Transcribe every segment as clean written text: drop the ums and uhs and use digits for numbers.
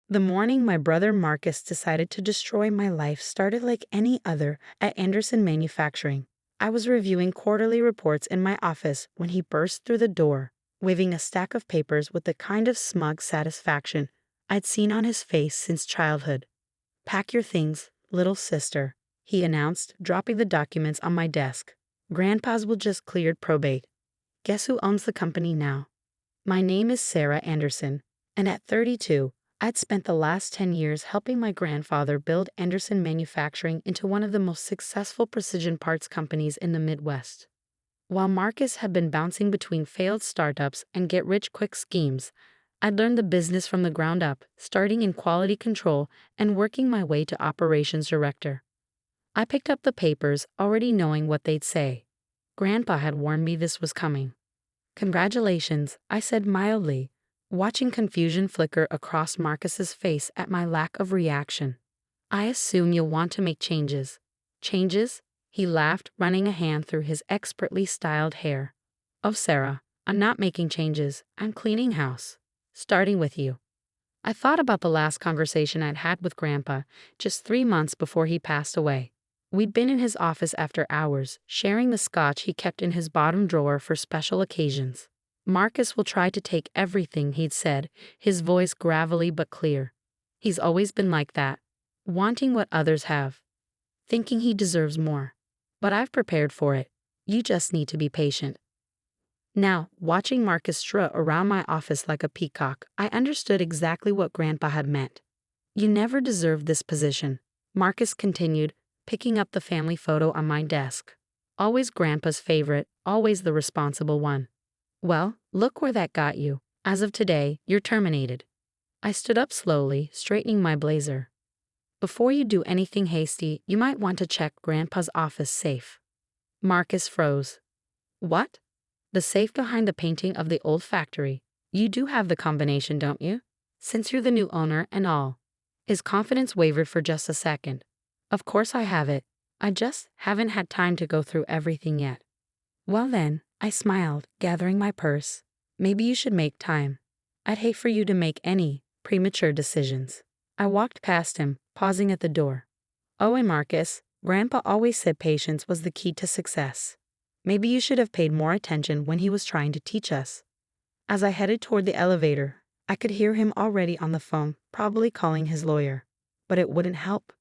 The morning my brother Marcus decided to destroy my life started like any other at Anderson Manufacturing. I was reviewing quarterly reports in my office when he burst through the door, waving a stack of papers with the kind of smug satisfaction I'd seen on his face since childhood. "Pack your things, little sister," he announced, dropping the documents on my desk. "Grandpa's will just cleared probate. Guess who owns the company now?" My name is Sarah Anderson, and at 32, I'd spent the last 10 years helping my grandfather build Anderson Manufacturing into one of the most successful precision parts companies in the Midwest. While Marcus had been bouncing between failed startups and get-rich-quick schemes, I'd learned the business from the ground up, starting in quality control and working my way to operations director. I picked up the papers, already knowing what they'd say. Grandpa had warned me this was coming. "Congratulations," I said mildly, watching confusion flicker across Marcus's face at my lack of reaction. "I assume you'll want to make changes." "Changes?" He laughed, running a hand through his expertly styled hair. "Oh, Sarah, I'm not making changes. I'm cleaning house. Starting with you." I thought about the last conversation I'd had with Grandpa, just 3 months before he passed away. We'd been in his office after hours, sharing the scotch he kept in his bottom drawer for special occasions. "Marcus will try to take everything," he'd said, his voice gravelly but clear. "He's always been like that, wanting what others have, thinking he deserves more. But I've prepared for it. You just need to be patient." Now, watching Marcus strut around my office like a peacock, I understood exactly what Grandpa had meant. "You never deserved this position," Marcus continued, picking up the family photo on my desk. "Always Grandpa's favorite, always the responsible one. Well, look where that got you. As of today, you're terminated." I stood up slowly, straightening my blazer. "Before you do anything hasty, you might want to check Grandpa's office safe." Marcus froze. "What?" "The safe behind the painting of the old factory. You do have the combination, don't you? Since you're the new owner and all." His confidence wavered for just a second. "Of course I have it. I just haven't had time to go through everything yet." "Well then," I smiled, gathering my purse, "maybe you should make time. I'd hate for you to make any premature decisions." I walked past him, pausing at the door. "Oh, and Marcus, Grandpa always said patience was the key to success. Maybe you should have paid more attention when he was trying to teach us." As I headed toward the elevator, I could hear him already on the phone, probably calling his lawyer. But it wouldn't help.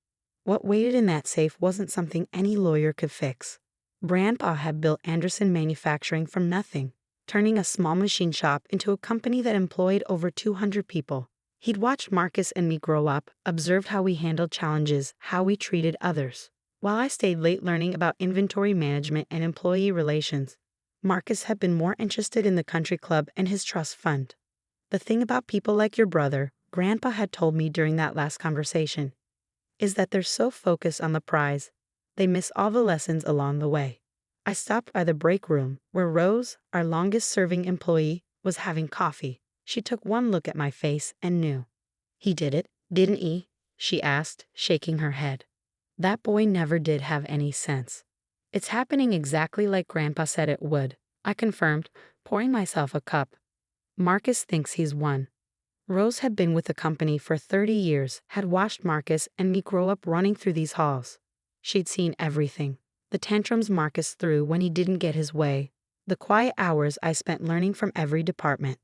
What waited in that safe wasn't something any lawyer could fix. Grandpa had built Anderson Manufacturing from nothing, turning a small machine shop into a company that employed over 200 people. He'd watched Marcus and me grow up, observed how we handled challenges, how we treated others. While I stayed late learning about inventory management and employee relations, Marcus had been more interested in the country club and his trust fund. "The thing about people like your brother," Grandpa had told me during that last conversation, "is that they're so focused on the prize, they miss all the lessons along the way." I stopped by the break room, where Rose, our longest-serving employee, was having coffee. She took one look at my face and knew. "He did it, didn't he?" she asked, shaking her head. "That boy never did have any sense." "It's happening exactly like Grandpa said it would," I confirmed, pouring myself a cup. "Marcus thinks he's won." Rose had been with the company for 30 years, had watched Marcus and me grow up running through these halls. She'd seen everything. The tantrums Marcus threw when he didn't get his way. The quiet hours I spent learning from every department.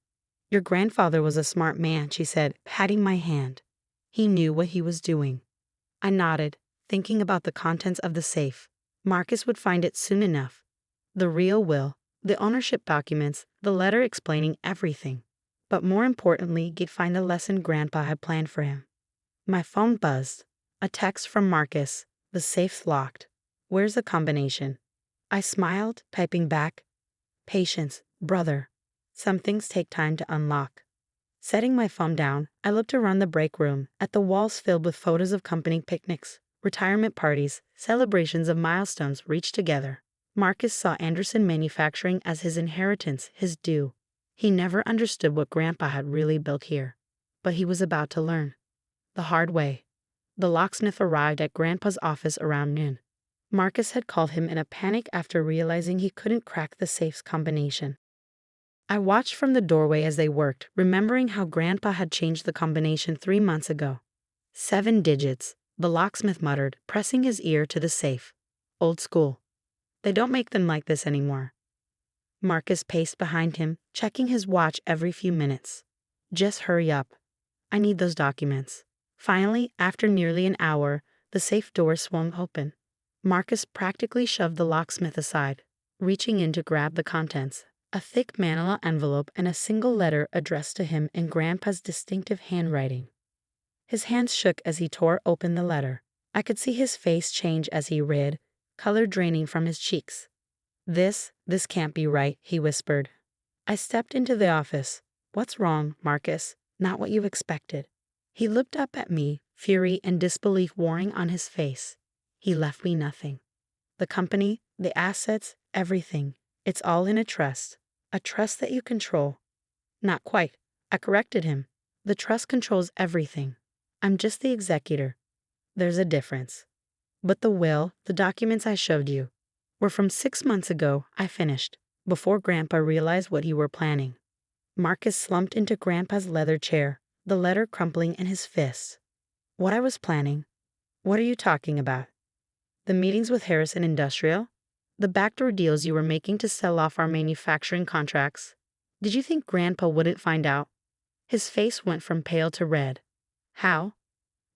"Your grandfather was a smart man," she said, patting my hand. "He knew what he was doing." I nodded, thinking about the contents of the safe. Marcus would find it soon enough. The real will, the ownership documents, the letter explaining everything. But more importantly, he'd find the lesson Grandpa had planned for him. My phone buzzed. A text from Marcus. "The safe's locked. Where's the combination?" I smiled, typing back, "Patience, brother. Some things take time to unlock." Setting my phone down, I looked around the break room, at the walls filled with photos of company picnics, retirement parties, celebrations of milestones reached together. Marcus saw Anderson Manufacturing as his inheritance, his due. He never understood what Grandpa had really built here. But he was about to learn. The hard way. The locksmith arrived at Grandpa's office around noon. Marcus had called him in a panic after realizing he couldn't crack the safe's combination. I watched from the doorway as they worked, remembering how Grandpa had changed the combination 3 months ago. 7 digits, the locksmith muttered, pressing his ear to the safe. Old school. They don't make them like this anymore. Marcus paced behind him, checking his watch every few minutes. Just hurry up. I need those documents. Finally, after nearly an hour, the safe door swung open. Marcus practically shoved the locksmith aside, reaching in to grab the contents. A thick manila envelope and a single letter addressed to him in Grandpa's distinctive handwriting. His hands shook as he tore open the letter. I could see his face change as he read, color draining from his cheeks. This can't be right, he whispered. I stepped into the office. What's wrong, Marcus? Not what you expected. He looked up at me, fury and disbelief warring on his face. He left me nothing. The company, the assets, everything. It's all in a trust. A trust that you control. Not quite. I corrected him. The trust controls everything. I'm just the executor. There's a difference. But the will, the documents I showed you, were from 6 months ago. I finished, before Grandpa realized what you were planning. Marcus slumped into Grandpa's leather chair, the letter crumpling in his fists. What I was planning? What are you talking about? The meetings with Harrison Industrial? The backdoor deals you were making to sell off our manufacturing contracts? Did you think Grandpa wouldn't find out? His face went from pale to red. How?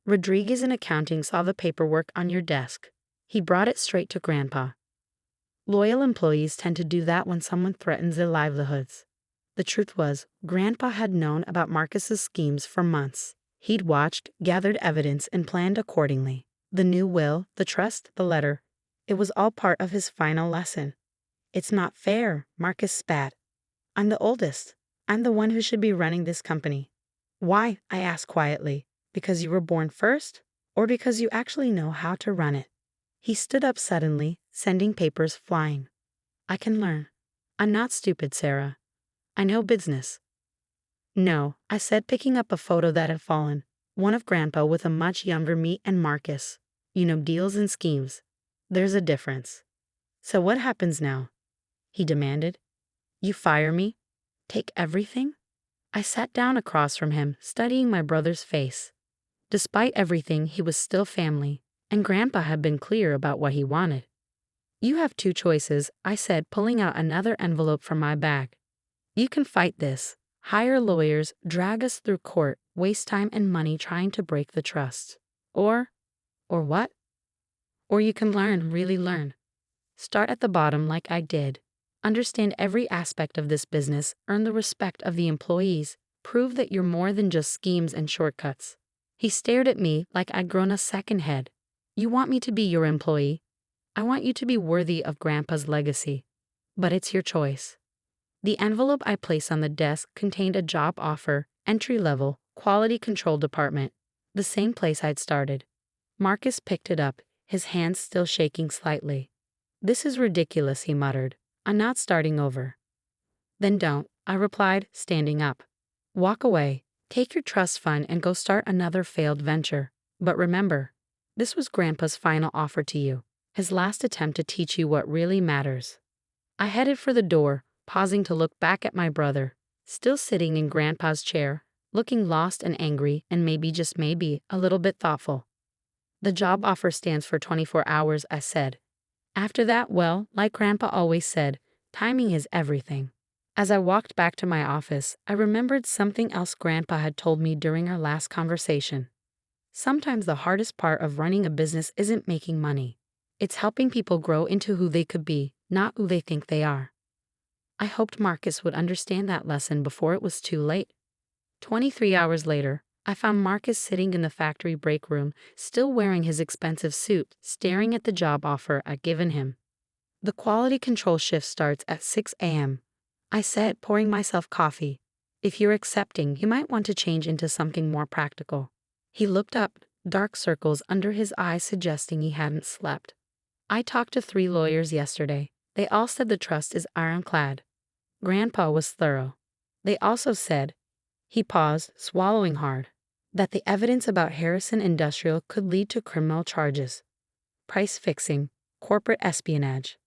Rodriguez in accounting saw the paperwork on your desk. He brought it straight to Grandpa. Loyal employees tend to do that when someone threatens their livelihoods. The truth was, Grandpa had known about Marcus's schemes for months. He'd watched, gathered evidence, and planned accordingly. The new will, the trust, the letter. It was all part of his final lesson. It's not fair, Marcus spat. I'm the oldest. I'm the one who should be running this company. Why? I asked quietly. Because you were born first? Or because you actually know how to run it? He stood up suddenly, sending papers flying. I can learn. I'm not stupid, Sarah. I know business. No, I said, picking up a photo that had fallen. One of Grandpa with a much younger me and Marcus. You know, deals and schemes. There's a difference. So what happens now? He demanded. You fire me? Take everything? I sat down across from him, studying my brother's face. Despite everything, he was still family, and Grandpa had been clear about what he wanted. You have 2 choices, I said, pulling out another envelope from my bag. You can fight this, hire lawyers, drag us through court, waste time and money trying to break the trust. Or what? Or you can learn, really learn. Start at the bottom like I did. Understand every aspect of this business, earn the respect of the employees, prove that you're more than just schemes and shortcuts. He stared at me like I'd grown a second head. You want me to be your employee? I want you to be worthy of Grandpa's legacy. But it's your choice. The envelope I placed on the desk contained a job offer, entry level, quality control department, the same place I'd started. Marcus picked it up, his hands still shaking slightly. This is ridiculous, he muttered. I'm not starting over. Then don't, I replied, standing up. Walk away. Take your trust fund and go start another failed venture. But remember, this was Grandpa's final offer to you, his last attempt to teach you what really matters. I headed for the door, pausing to look back at my brother, still sitting in Grandpa's chair, looking lost and angry and maybe, just maybe, a little bit thoughtful. The job offer stands for 24 hours, I said. After that, well, like Grandpa always said, timing is everything. As I walked back to my office, I remembered something else Grandpa had told me during our last conversation. Sometimes the hardest part of running a business isn't making money. It's helping people grow into who they could be, not who they think they are. I hoped Marcus would understand that lesson before it was too late. 23 hours later, I found Marcus sitting in the factory break room, still wearing his expensive suit, staring at the job offer I'd given him. The quality control shift starts at 6 a.m. I said, pouring myself coffee. If you're accepting, you might want to change into something more practical. He looked up, dark circles under his eyes suggesting he hadn't slept. I talked to 3 lawyers yesterday. They all said the trust is ironclad. Grandpa was thorough. They also said, he paused, swallowing hard, that the evidence about Harrison Industrial could lead to criminal charges. Price fixing, corporate espionage.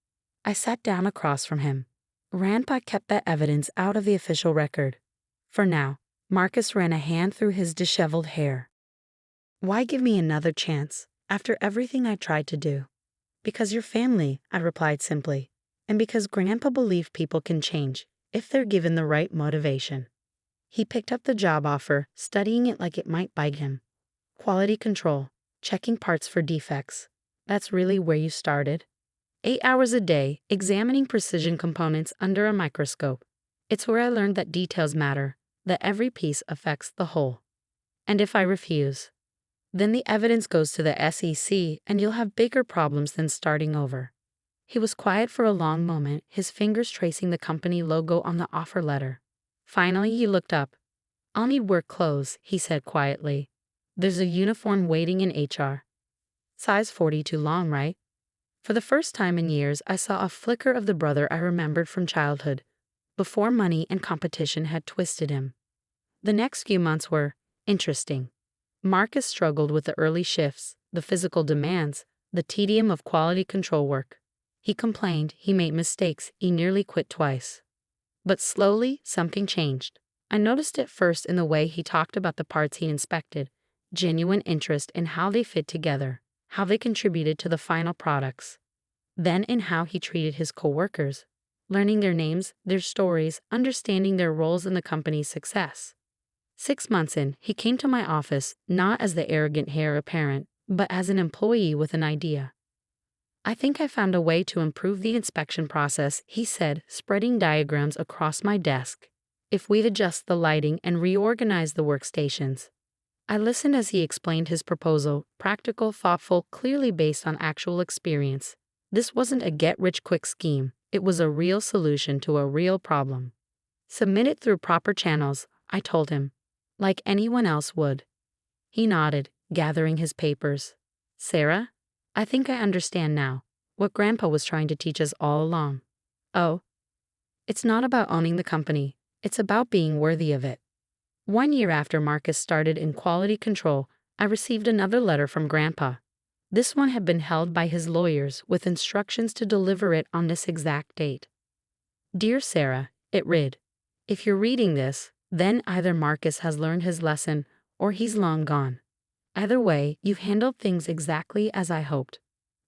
I sat down across from him. Grandpa kept that evidence out of the official record. For now, Marcus ran a hand through his disheveled hair. Why give me another chance, after everything I tried to do? Because you're family, I replied simply, and because Grandpa believed people can change if they're given the right motivation. He picked up the job offer, studying it like it might bite him. Quality control, checking parts for defects. That's really where you started? 8 hours a day, examining precision components under a microscope. It's where I learned that details matter, that every piece affects the whole. And if I refuse, then the evidence goes to the SEC and you'll have bigger problems than starting over. He was quiet for a long moment, his fingers tracing the company logo on the offer letter. Finally, he looked up. I'll need work clothes, he said quietly. There's a uniform waiting in HR. Size 40 too long, right? For the first time in years, I saw a flicker of the brother I remembered from childhood, before money and competition had twisted him. The next few months were interesting. Marcus struggled with the early shifts, the physical demands, the tedium of quality control work. He complained, he made mistakes, he nearly quit twice. But slowly, something changed. I noticed it first in the way he talked about the parts he inspected, genuine interest in how they fit together, how they contributed to the final products. Then in how he treated his coworkers, learning their names, their stories, understanding their roles in the company's success. 6 months in, he came to my office not as the arrogant heir apparent, but as an employee with an idea. I think I found a way to improve the inspection process, he said, spreading diagrams across my desk. If we'd adjust the lighting and reorganize the workstations. I listened as he explained his proposal, practical, thoughtful, clearly based on actual experience. This wasn't a get-rich-quick scheme, it was a real solution to a real problem. Submit it through proper channels, I told him, like anyone else would. He nodded, gathering his papers. Sarah? I think I understand now what Grandpa was trying to teach us all along. Oh, it's not about owning the company, it's about being worthy of it. 1 year after Marcus started in quality control, I received another letter from Grandpa. This one had been held by his lawyers with instructions to deliver it on this exact date. Dear Sarah, it read, if you're reading this, then either Marcus has learned his lesson or he's long gone. Either way, you've handled things exactly as I hoped.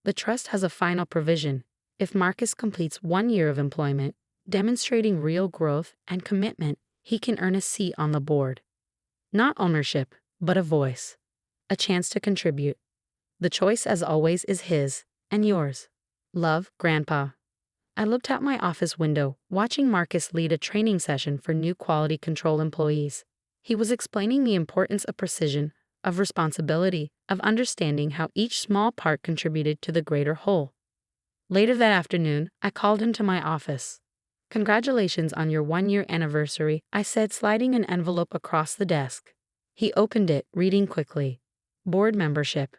The trust has a final provision. If Marcus completes 1 year of employment, demonstrating real growth and commitment, he can earn a seat on the board. Not ownership, but a voice. A chance to contribute. The choice, as always, is his and yours. Love, Grandpa. I looked out my office window, watching Marcus lead a training session for new quality control employees. He was explaining the importance of precision, of responsibility, of understanding how each small part contributed to the greater whole. Later that afternoon, I called him to my office. Congratulations on your 1-year anniversary, I said, sliding an envelope across the desk. He opened it, reading quickly. Board membership.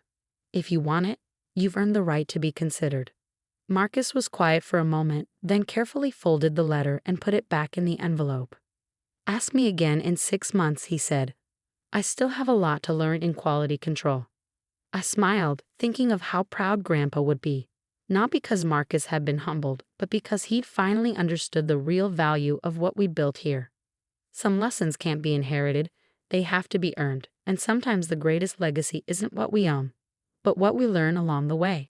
If you want it, you've earned the right to be considered. Marcus was quiet for a moment, then carefully folded the letter and put it back in the envelope. Ask me again in 6 months, he said. I still have a lot to learn in quality control. I smiled, thinking of how proud Grandpa would be, not because Marcus had been humbled, but because he'd finally understood the real value of what we built here. Some lessons can't be inherited, they have to be earned, and sometimes the greatest legacy isn't what we own, but what we learn along the way.